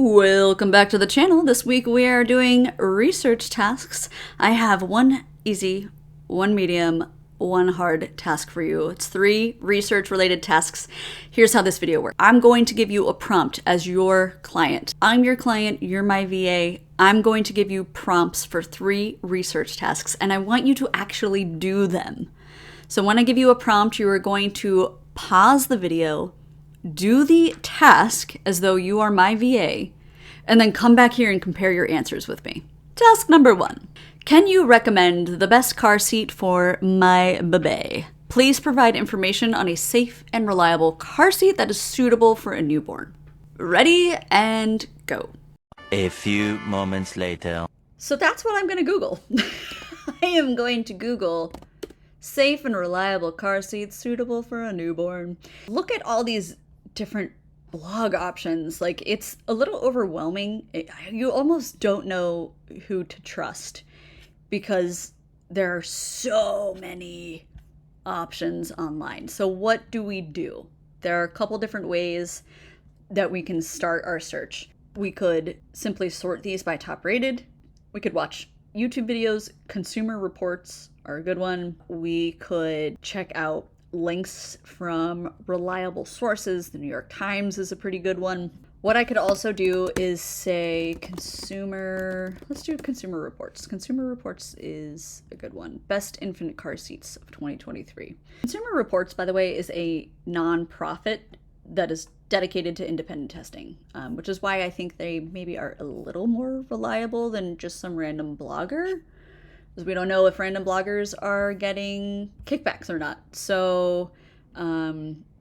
Welcome back to the channel. This week we are doing research tasks. I have one easy, one medium, one hard task for you. It's 3 research related tasks. Here's how this video works. I'm going to give you a prompt as your client. I'm your client, you're my VA. I'm going to give you prompts for 3 research tasks and I want you to actually do them. So when I give you a prompt, you are going to pause the video, do the task as though you are my VA, and then come back here and compare your answers with me. Task number 1. Can you recommend the best car seat for my baby? Please provide information on a safe and reliable car seat that is suitable for a newborn. Ready and go. A few moments later. So that's what I'm going to Google. I am going to Google safe and reliable car seats suitable for a newborn. Look at all these different blog options. Like, it's a little overwhelming. You almost don't know who to trust because there are so many options online. So what do we do? There are a couple different ways that we can start our search. We could simply sort these by top rated. We could watch YouTube videos. Consumer reports are a good one. We could check out links from reliable sources. The New York Times is a pretty good one. What I could also do is say let's do consumer reports. Consumer reports is a good one. Best infant car seats of 2023. Consumer reports, by the way, is a non-profit that is dedicated to independent testing, which is why I think they maybe are a little more reliable than just some random blogger, because we don't know if random bloggers are getting kickbacks or not. So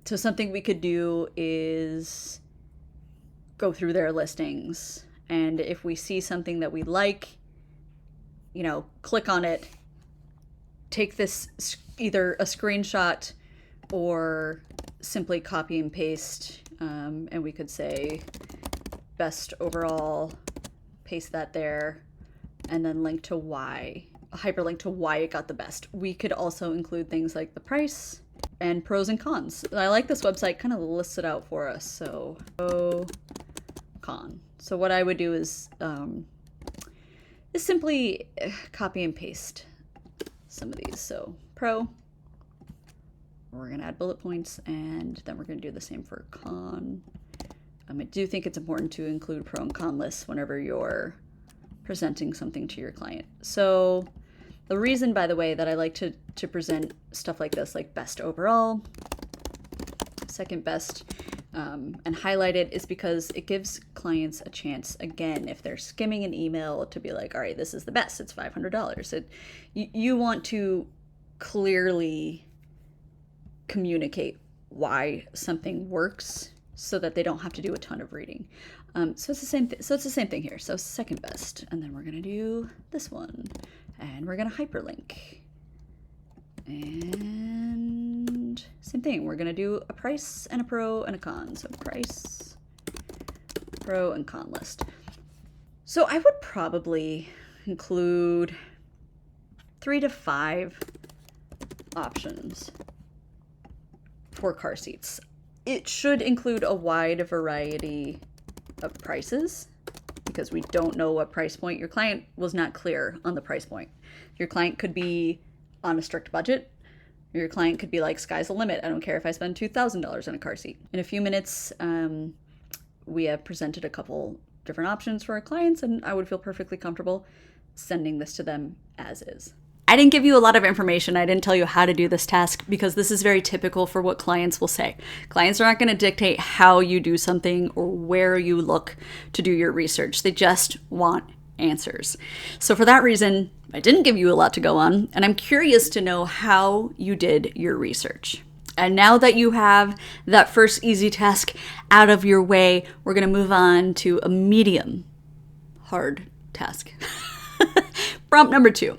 something we could do is go through their listings, and if we see something that we like, click on it, take this, either a screenshot or simply copy and paste, and we could say best overall, paste that there, and then link to why, a hyperlink to why it got the best. We could also include things like the price and pros and cons. I like this website, kind of lists it out for us. So pro, con. So what I would do is simply copy and paste some of these. So pro, we're going to add bullet points, and then we're going to do the same for con. I do think it's important to include pro and con lists whenever you're presenting something to your client. So the reason, by the way, that I like to present stuff like this, like best overall, second best, and highlight it, is because it gives clients a chance, again, if they're skimming an email, to be like, all right, this is the best, it's $500. You want to clearly communicate why something works so that they don't have to do a ton of reading. So it's the same thing here. So second best, and then we're gonna do this one, and we're gonna hyperlink, and same thing. We're gonna do a price and a pro and a con. So price, pro, and con list. So I would probably include 3 to 5 options for car seats. It should include a wide variety of prices, because we don't know what price point. Your client was not clear on the price point. Your client could be on a strict budget. Your client could be like, sky's the limit. I don't care if I spend $2,000 on a car seat. In a few minutes, we have presented a couple different options for our clients, and I would feel perfectly comfortable sending this to them as is. I didn't give you a lot of information. I didn't tell you how to do this task because this is very typical for what clients will say. Clients are not going to dictate how you do something or where you look to do your research. They just want answers. So for that reason, I didn't give you a lot to go on, and I'm curious to know how you did your research. And now that you have that first easy task out of your way, we're going to move on to a medium hard task. Prompt number 2.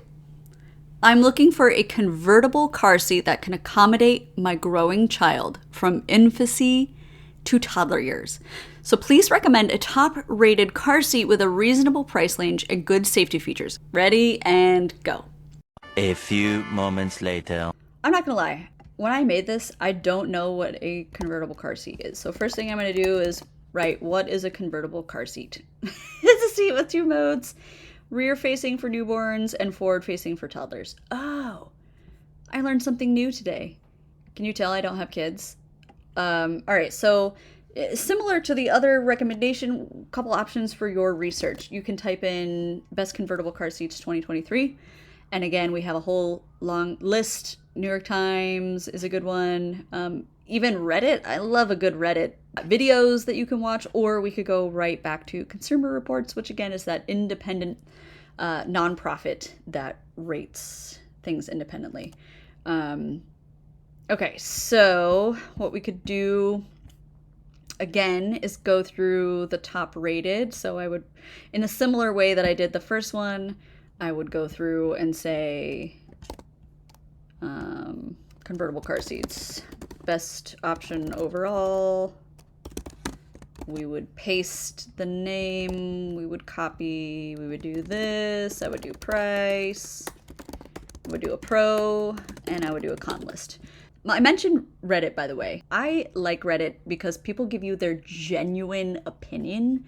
I'm looking for a convertible car seat that can accommodate my growing child from infancy to toddler years. So please recommend a top-rated car seat with a reasonable price range and good safety features. Ready and go. A few moments later. I'm not gonna lie. When I made this, I don't know what a convertible car seat is. So first thing I'm gonna do is right? What is a convertible car seat? It's a seat with two modes, rear facing for newborns and forward facing for toddlers. Oh, I learned something new today. Can you tell I don't have kids? All right, so similar to the other recommendation, couple options for your research. You can type in best convertible car seats 2023. And again, we have a whole long list. New York Times is a good one. Even Reddit. I love a good Reddit videos that you can watch, or we could go right back to Consumer Reports, which again is that independent nonprofit that rates things independently. Okay, so what we could do again is go through the top rated. So I would, in a similar way that I did the first one, I would go through and say convertible car seats, best option overall. We would paste the name, we would copy, we would do this, I would do price, I would do a pro, and I would do a con list. I mentioned Reddit, by the way. I like Reddit because people give you their genuine opinion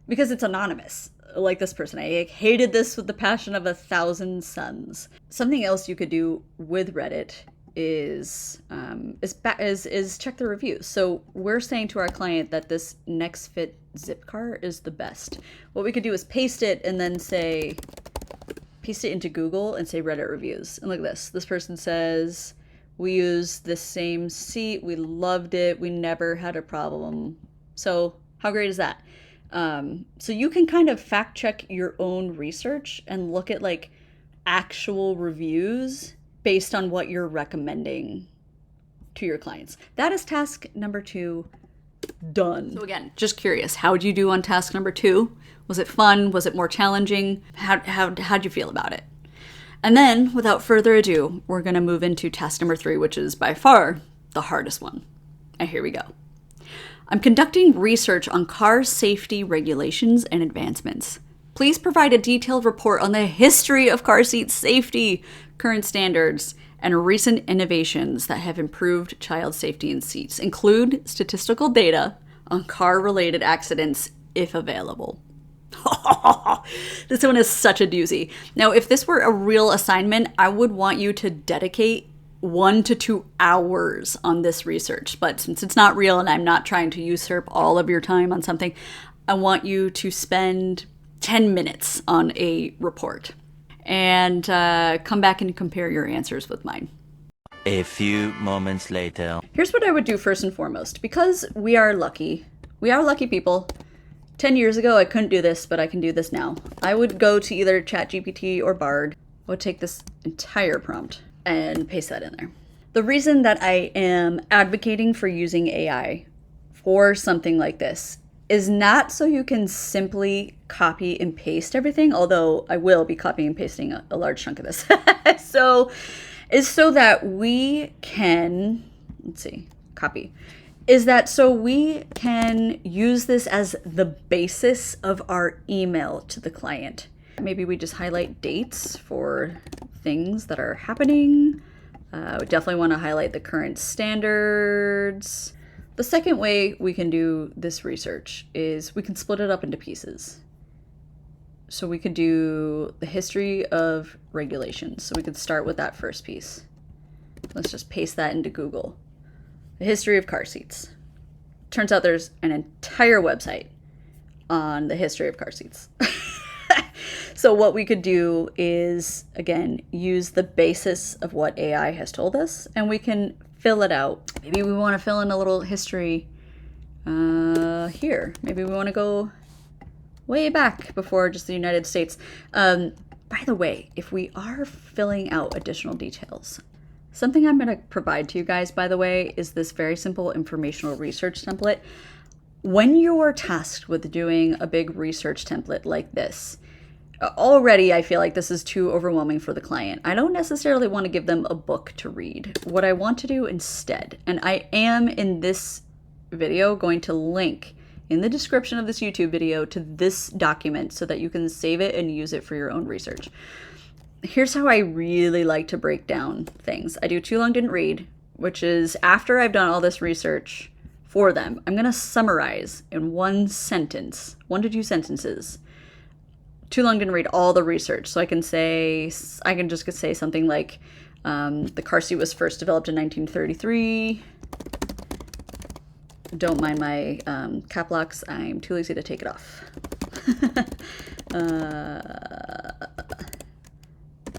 because it's anonymous. Like this person, I hated this with the passion of 1,000 suns. Something else you could do with Reddit is check the reviews. So we're saying to our client that this Next Fit zip car is the best. What we could do is paste it and then say, paste it into Google and say Reddit reviews. And look at this. This person says, we used the same seat. We loved it. We never had a problem. So how great is that? So you can kind of fact check your own research and look at like actual reviews based on what you're recommending to your clients. That is task number 2 done. So again, just curious, how did you do on task number 2? Was it fun? Was it more challenging? How'd you feel about it? And then, without further ado, we're going to move into task number 3, which is by far the hardest one. And here we go. I'm conducting research on car safety regulations and advancements. Please provide a detailed report on the history of car seat safety, current standards, and recent innovations that have improved child safety in seats. Include statistical data on car-related accidents if available. This one is such a doozy. Now, if this were a real assignment, I would want you to dedicate 1 to 2 hours on this research. But since it's not real and I'm not trying to usurp all of your time on something, I want you to spend 10 minutes on a report and come back and compare your answers with mine. A few moments later. Here's what I would do first and foremost. Because we are lucky people. 10 years ago, I couldn't do this, but I can do this now. I would go to either ChatGPT or Bard. I would take this entire prompt and paste that in there. The reason that I am advocating for using AI for something like this is not so you can simply copy and paste everything, although I will be copying and pasting a large chunk of this. So that we can, so we can use this as the basis of our email to the client. Maybe we just highlight dates for things that are happening. We definitely want to highlight the current standards. The second way we can do this research is we can split it up into pieces. So we could do the history of regulations. So we could start with that first piece. Let's just paste that into Google. The history of car seats. Turns out there's an entire website on the history of car seats. So what we could do is, again, use the basis of what AI has told us, and we can fill it out. Maybe we want to fill in a little history here. Maybe we want to go way back before just the United States. By the way, if we are filling out additional details, something I'm going to provide to you guys, by the way, is this very simple informational research template. When you're tasked with doing a big research template like this, already I feel like this is too overwhelming for the client. I don't necessarily want to give them a book to read. What I want to do instead, and I am in this video going to link in the description of this YouTube video to this document so that you can save it and use it for your own research. Here's how I really like to break down things. I do too long didn't read, which is after I've done all this research for them. I'm going to summarize in one sentence, 1 to 2 sentences. Too long didn't read all the research, so I can just say something like, the car seat was first developed in 1933. Don't mind my cap locks. I'm too lazy to take it off.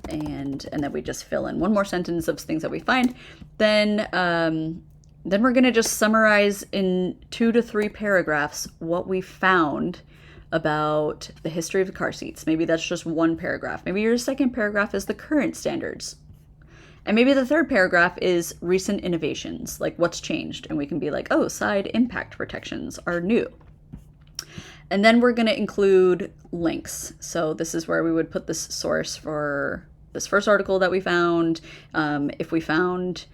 And then we just fill in one more sentence of things that we find. Then we're going to just summarize in 2 to 3 paragraphs what we found about the history of the car seats. Maybe that's just one paragraph. Maybe your second paragraph is the current standards. And maybe the third paragraph is recent innovations, like what's changed. And we can be like, oh, side impact protections are new. And then we're going to include links. So this is where we would put this source for this first article that we found. If we found,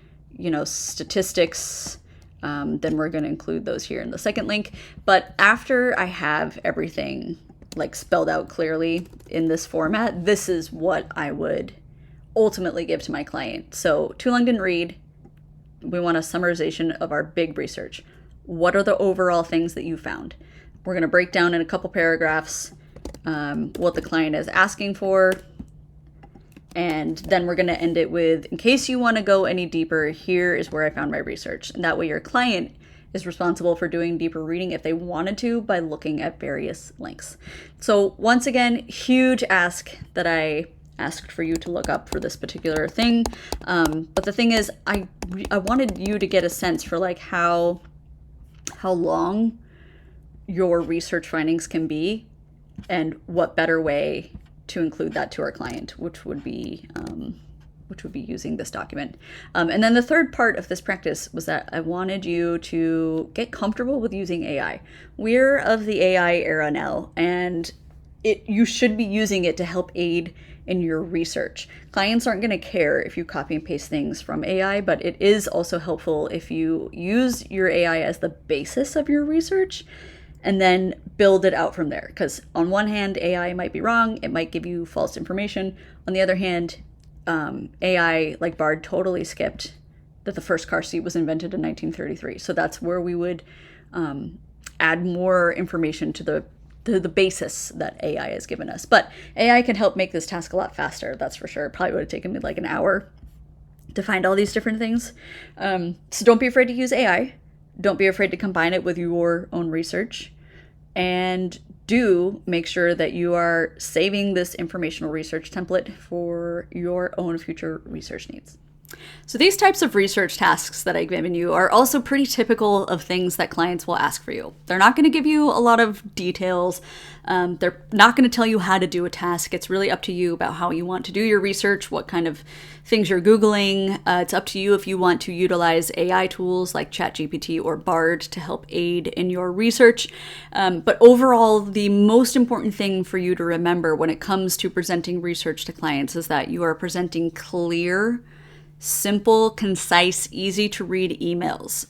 statistics, then we're going to include those here in the second link. But after I have everything like spelled out clearly in this format, this is what I would ultimately give to my client. So too long didn't read. We want a summarization of our big research. What are the overall things that you found? We're going to break down in a couple paragraphs what the client is asking for. And then we're going to end it with, in case you want to go any deeper, here is where I found my research. And that way your client is responsible for doing deeper reading if they wanted to by looking at various links. So once again, huge ask that I asked for you to look up for this particular thing. But the thing is, I wanted you to get a sense for like how long your research findings can be, and what better way to include that to our client, which would be using this document. And then the third part of this practice was that I wanted you to get comfortable with using AI. We're of the AI era now, and you should be using it to help aid in your research. Clients aren't going to care if you copy and paste things from AI, but it is also helpful if you use your AI as the basis of your research and then build it out from there. Because on one hand, AI might be wrong. It might give you false information. On the other hand, AI, like Bard, totally skipped that the first car seat was invented in 1933. So that's where we would add more information to the basis that AI has given us. But AI can help make this task a lot faster, that's for sure. It probably would have taken me like an hour to find all these different things. So don't be afraid to use AI. Don't be afraid to combine it with your own research. And do make sure that you are saving this informational research template for your own future research needs. So these types of research tasks that I've given you are also pretty typical of things that clients will ask for you. They're not going to give you a lot of details. They're not going to tell you how to do a task. It's really up to you about how you want to do your research, what kind of things you're Googling. It's up to you if you want to utilize AI tools like ChatGPT or Bard to help aid in your research. But overall, the most important thing for you to remember when it comes to presenting research to clients is that you are presenting clear, simple, concise, easy to read emails.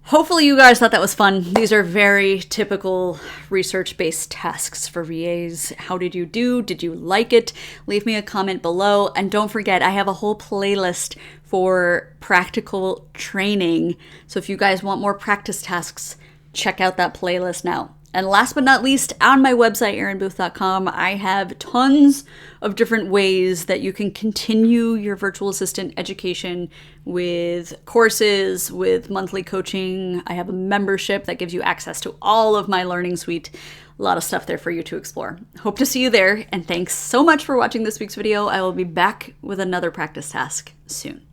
Hopefully you guys thought that was fun. These are very typical research-based tasks for VAs. How did you do? Did you like it? Leave me a comment below. And don't forget, I have a whole playlist for practical training. So if you guys want more practice tasks, check out that playlist now. And last but not least, on my website, erinbooth.com, I have tons of different ways that you can continue your virtual assistant education with courses, with monthly coaching. I have a membership that gives you access to all of my learning suite. A lot of stuff there for you to explore. Hope to see you there, and thanks so much for watching this week's video. I will be back with another practice task soon.